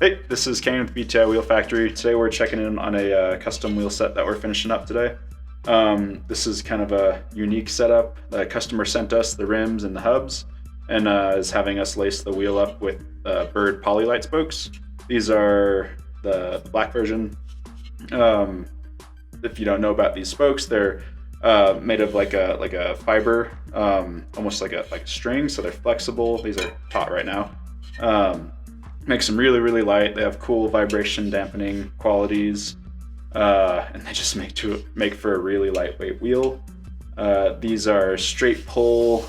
Hey, this is Kane with BTI Wheel Factory. Today we're checking in on a custom wheel set that we're finishing up today. This is kind of a unique setup. The customer sent us the rims and the hubs and is having us lace the wheel up with Berd Polylight spokes. These are the black version. If you don't know about these spokes, they're made of like a fiber, almost like a string, so they're flexible. These are taut right now. Makes them really light. They have cool vibration dampening qualities, and they just make for a really lightweight wheel. These are straight pull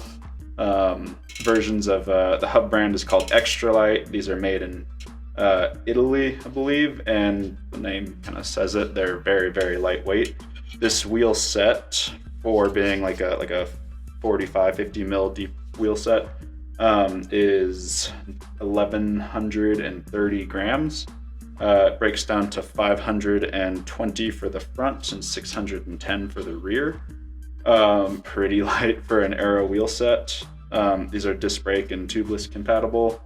versions of the hub brand is called Extra Light. These are made in Italy, I believe, and the name kind of says it. They're very lightweight. This wheel set, for being like a 45-50 mil deep wheel set, is 1,130 grams. It breaks down to 520 for the front and 610 for the rear. Pretty light for an aero wheel set. These are disc brake and tubeless compatible.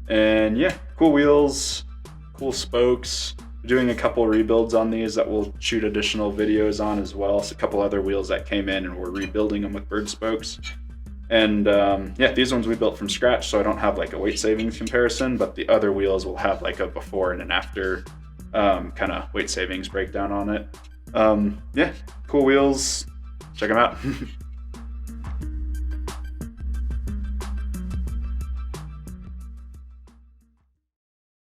And yeah, cool wheels, cool spokes. We're doing a couple rebuilds on these that we'll shoot additional videos on as well. So a couple other wheels that came in and we're rebuilding them with Berd spokes. And yeah, these ones we built from scratch, so I don't have like a weight savings comparison, but the other wheels will have like a before and an after kind of weight savings breakdown on it. Yeah, cool wheels. Check them out.